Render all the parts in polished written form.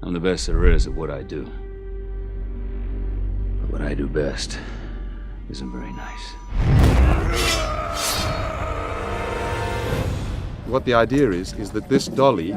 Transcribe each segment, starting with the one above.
I'm the best there is at what I do. But what I do best isn't very nice. What the idea is that this dolly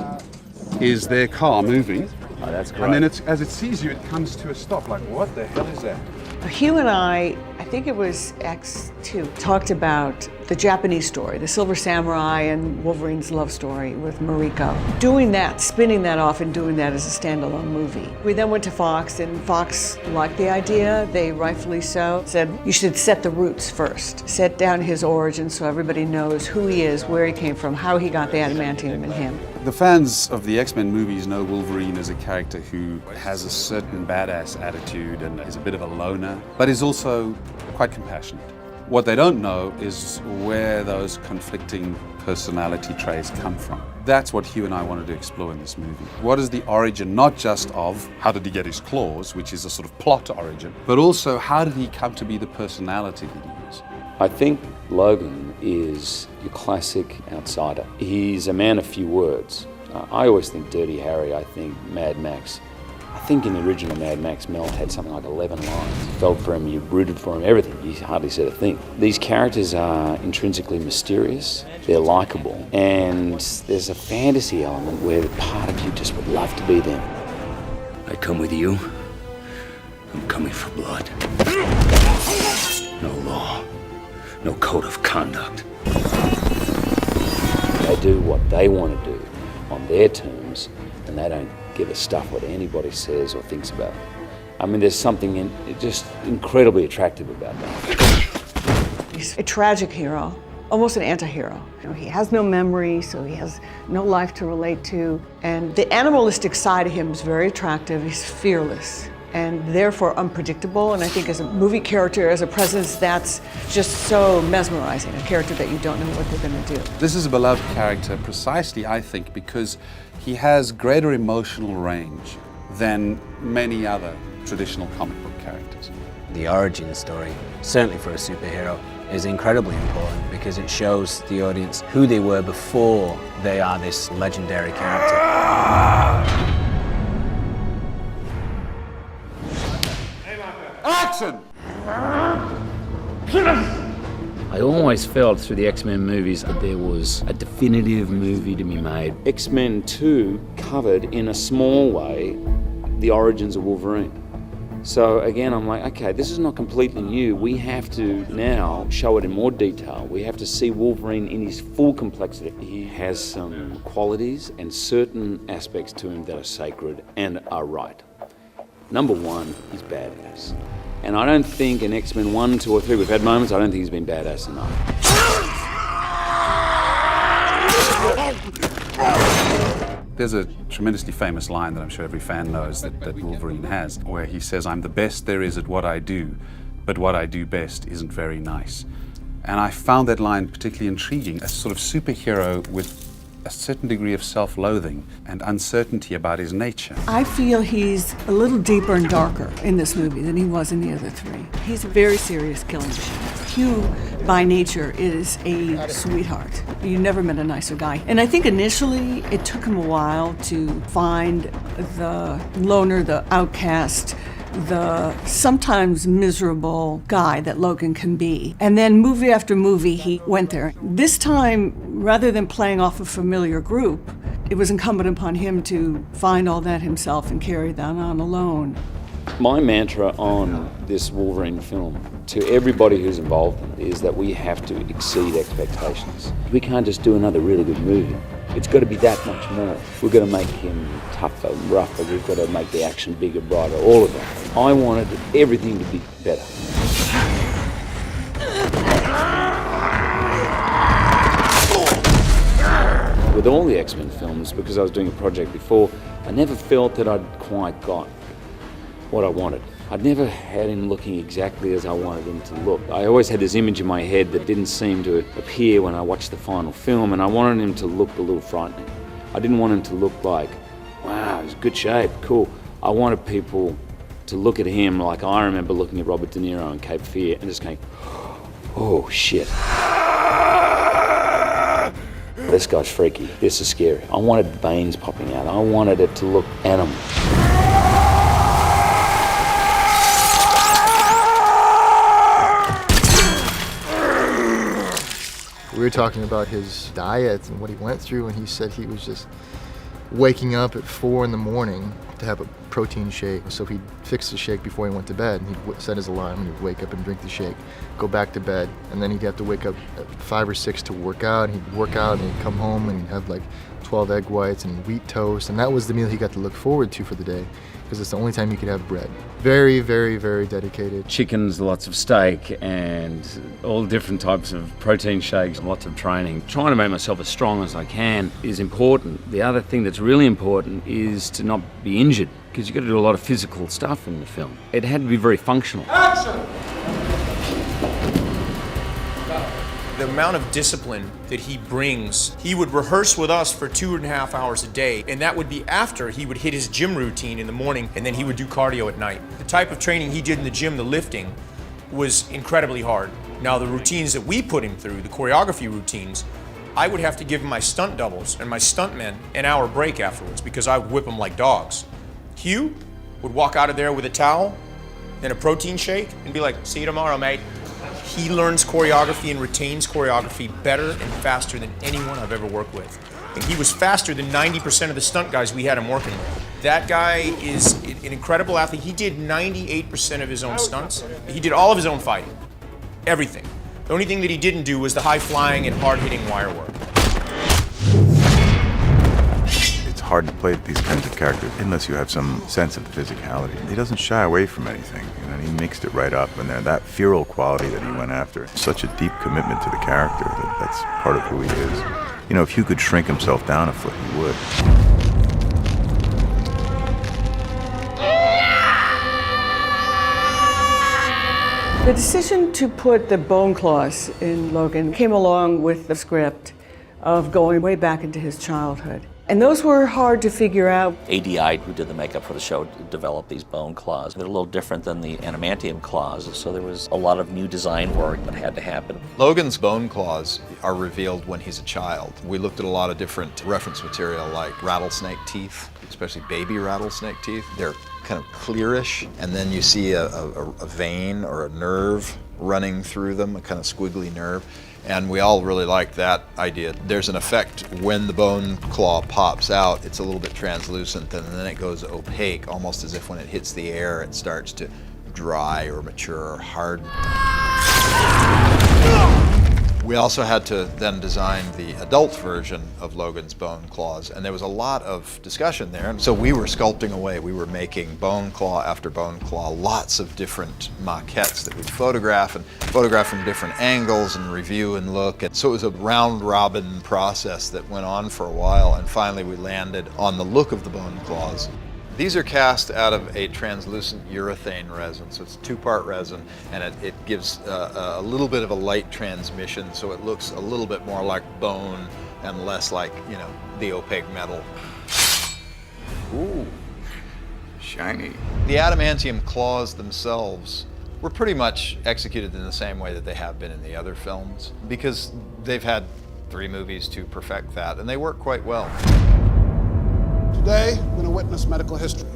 is their car moving. Oh, that's great. And then as it sees you, it comes to a stop. Like, what the hell is that? Hugh and I think it was X2, talked about the Japanese story, the Silver Samurai and Wolverine's love story with Mariko. Doing that, spinning that off and doing that as a standalone movie. We then went to Fox, and Fox liked the idea, they rightfully so, said you should set the roots first. Set down his origin so everybody knows who he is, where he came from, how he got the adamantium in him. The fans of the X-Men movies know Wolverine as a character who has a certain badass attitude and is a bit of a loner, but is also quite compassionate. What they don't know is where those conflicting personality traits come from. That's what Hugh and I wanted to explore in this movie. What is the origin, not just of how did he get his claws, which is a sort of plot origin, but also how did he come to be the personality that he is? I think Logan is your classic outsider. He's a man of few words. I always think Dirty Harry, I think Mad Max. I think in the original Mad Max, Mel had something like 11 lines. You felt for him, you rooted for him, everything. He hardly said a thing. These characters are intrinsically mysterious, they're likable, and there's a fantasy element where part of you just would love to be them. I come with you, I'm coming for blood. No law, no code of conduct. They do what they want to do on their terms, and they don't give a stuff what anybody says or thinks about it. I mean, there's something just incredibly attractive about that. He's a tragic hero, almost an anti-hero. You know, he has no memory, so he has no life to relate to. And the animalistic side of him is very attractive. He's fearless and therefore unpredictable. And I think as a movie character, as a presence, that's just so mesmerizing, a character that you don't know what they're gonna do. This is a beloved character precisely, I think, because he has greater emotional range than many other traditional comic book characters. The origin story, certainly for a superhero, is incredibly important because it shows the audience who they were before they are this legendary character. Action! I always felt through the X-Men movies that there was a definitive movie to be made. X-Men 2 covered in a small way the origins of Wolverine. So again, I'm like, okay, this is not completely new. We have to now show it in more detail. We have to see Wolverine in his full complexity. He has some qualities and certain aspects to him that are sacred and are right. Number one, he's badass. And I don't think in X-Men 1, 2, or 3, we've had moments, I don't think he's been badass enough. There's a tremendously famous line that I'm sure every fan knows that Wolverine has, where he says, "I'm the best there is at what I do, but what I do best isn't very nice." And I found that line particularly intriguing. A sort of superhero with a certain degree of self-loathing and uncertainty about his nature. I feel he's a little deeper and darker in this movie than he was in the other three. He's a very serious killing machine. Hugh, by nature, is a sweetheart. You never met a nicer guy. And I think initially it took him a while to find the loner, the outcast, the sometimes miserable guy that Logan can be. And then movie after movie, he went there. This time, rather than playing off a familiar group, it was incumbent upon him to find all that himself and carry that on alone. My mantra on this Wolverine film, to everybody who's involved in it, is that we have to exceed expectations. We can't just do another really good movie. It's got to be that much more. We've got to make him tougher, rougher, we've got to make the action bigger, brighter, all of that. I wanted everything to be better. With all the X-Men films, because I was doing a project before, I never felt that I'd quite got what I wanted. I'd never had him looking exactly as I wanted him to look. I always had this image in my head that didn't seem to appear when I watched the final film, and I wanted him to look a little frightening. I didn't want him to look like, wow, he's in good shape, cool. I wanted people to look at him like I remember looking at Robert De Niro in Cape Fear and just going, oh shit. this guy's freaky, this is scary. I wanted veins popping out, I wanted it to look animal. We were talking about his diet and what he went through, and he said he was just waking up at 4 in the morning to have a protein shake. So he'd fix the shake before he went to bed, and he'd set his alarm, and he'd wake up and drink the shake, go back to bed, and then he'd have to wake up at 5 or 6 to work out. And he'd work out, and he'd come home, and he'd have like 12 egg whites and wheat toast, and that was the meal he got to look forward to for the day, because it's the only time he could have bread. Very, very, very dedicated. Chickens, lots of steak, and all different types of protein shakes, lots of training. Trying to make myself as strong as I can is important. The other thing that's really important is to not be injured, because you've got to do a lot of physical stuff in the film. It had to be very functional. Action! The amount of discipline that he brings, he would rehearse with us for 2.5 hours a day, and that would be after he would hit his gym routine in the morning, and then he would do cardio at night. The type of training he did in the gym, the lifting, was incredibly hard. Now the routines that we put him through, the choreography routines, I would have to give my stunt doubles and my stuntmen an hour break afterwards because I would whip them like dogs. Hugh would walk out of there with a towel and a protein shake and be like, "See you tomorrow, mate." He learns choreography and retains choreography better and faster than anyone I've ever worked with. And he was faster than 90% of the stunt guys we had him working with. That guy is an incredible athlete. He did 98% of his own stunts. He did all of his own fighting, everything. The only thing that he didn't do was the high flying and hard hitting wire work. It's hard to play these kinds of characters unless you have some sense of the physicality. He doesn't shy away from anything, and he mixed it right up. And that feral quality that he went after, such a deep commitment to the character that's part of who he is. You know, if Hugh could shrink himself down a foot, he would. The decision to put the bone claws in Logan came along with the script of going way back into his childhood. And those were hard to figure out. ADI, who did the makeup for the show, developed these bone claws. They're a little different than the adamantium claws, so there was a lot of new design work that had to happen. Logan's bone claws are revealed when he's a child. We looked at a lot of different reference material like rattlesnake teeth, especially baby rattlesnake teeth. They're kind of clearish, and then you see a vein or a nerve running through them, a kind of squiggly nerve. And we all really liked that idea. There's an effect when the bone claw pops out, it's a little bit translucent, and then it goes opaque, almost as if when it hits the air, it starts to dry or mature or harden. We also had to then design the adult version of Logan's bone claws, and there was a lot of discussion there. And so we were sculpting away. We were making bone claw after bone claw, lots of different maquettes that we'd photograph from different angles and review and look. And so it was a round-robin process that went on for a while, and finally we landed on the look of the bone claws. These are cast out of a translucent urethane resin, so it's a 2-part resin, and it gives a little bit of a light transmission, so it looks a little bit more like bone and less like, you know, the opaque metal. Ooh, shiny. The adamantium claws themselves were pretty much executed in the same way that they have been in the other films, because they've had 3 movies to perfect that, and they work quite well. Today, we're going to witness medical history.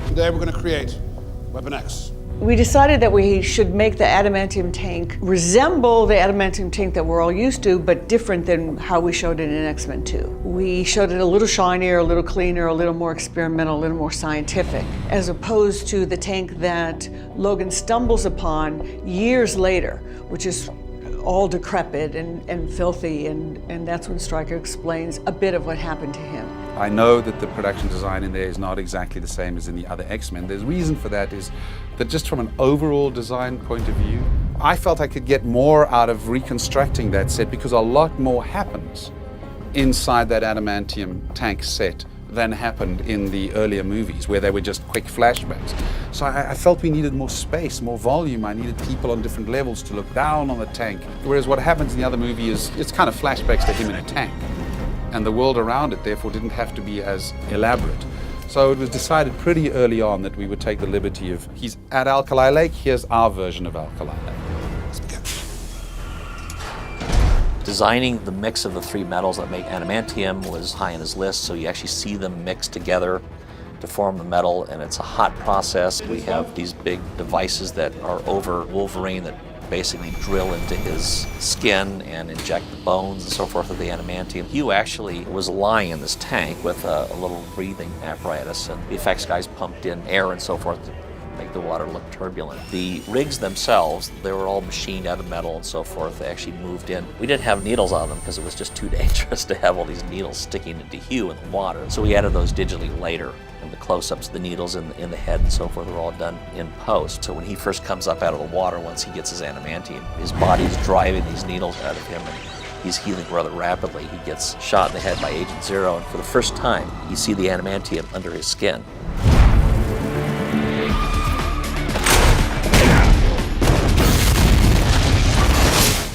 Today, we're going to create Weapon X. We decided that we should make the adamantium tank resemble the adamantium tank that we're all used to, but different than how we showed it in X-Men 2. We showed it a little shinier, a little cleaner, a little more experimental, a little more scientific, as opposed to the tank that Logan stumbles upon years later, which is all decrepit and filthy, and that's when Stryker explains a bit of what happened to him. I know that the production design in there is not exactly the same as in the other X-Men. The reason for that is that just from an overall design point of view, I felt I could get more out of reconstructing that set because a lot more happens inside that adamantium tank set than happened in the earlier movies where they were just quick flashbacks. So I felt we needed more space, more volume. I needed people on different levels to look down on the tank. Whereas what happens in the other movie is it's kind of flashbacks to him in a tank. And the world around it, therefore, didn't have to be as elaborate. So it was decided pretty early on that we would take the liberty of, he's at Alkali Lake, here's our version of Alkali Lake. Designing the mix of the three metals that make adamantium was high on his list, so you actually see them mixed together to form the metal, and it's a hot process. We have these big devices that are over Wolverine that basically drill into his skin and inject the bones and so forth of the adamantium. Hugh actually was lying in this tank with a little breathing apparatus, and the effects guys pumped in air and so forth to make the water look turbulent. The rigs themselves, they were all machined out of metal and so forth. They actually moved in. We didn't have needles on them because it was just too dangerous to have all these needles sticking into Hugh in the water. So we added those digitally later. And the close-ups, the needles in the head and so forth, were all done in post. So when he first comes up out of the water, once he gets his adamantium, his body's driving these needles out of him, and he's healing rather rapidly. He gets shot in the head by Agent Zero, and for the first time, you see the adamantium under his skin.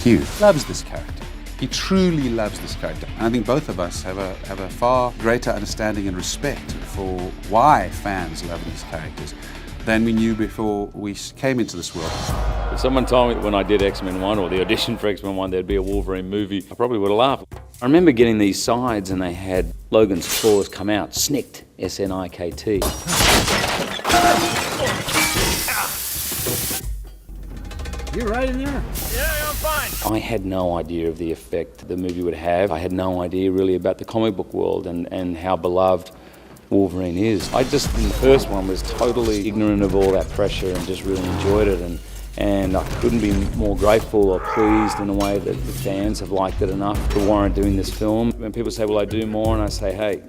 Hugh loves this character. He truly loves this character. And I think both of us have a far greater understanding and respect for why fans love these characters than we knew before we came into this world. If someone told me that when I did X-Men 1 or the audition for X-Men 1 there'd be a Wolverine movie, I probably would have laughed. I remember getting these sides and they had Logan's claws come out, snicked, S-N-I-K-T. You're right in there. Yeah, I'm fine. I had no idea of the effect the movie would have. I had no idea really about the comic book world and how beloved Wolverine is. I just, in the first one, was totally ignorant of all that pressure and just really enjoyed it. And I couldn't be more grateful or pleased in a way that the fans have liked it enough to warrant doing this film. When people say, will I do more? And I say, hey,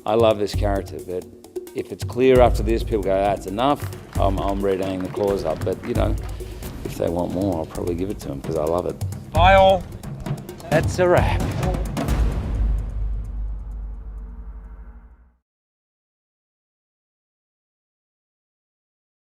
I love this character, but if it's clear after this, people go, that's enough, I'm ready to hang the claws up. But, you know, if they want more, I'll probably give it to them because I love it. Bye all. That's a wrap.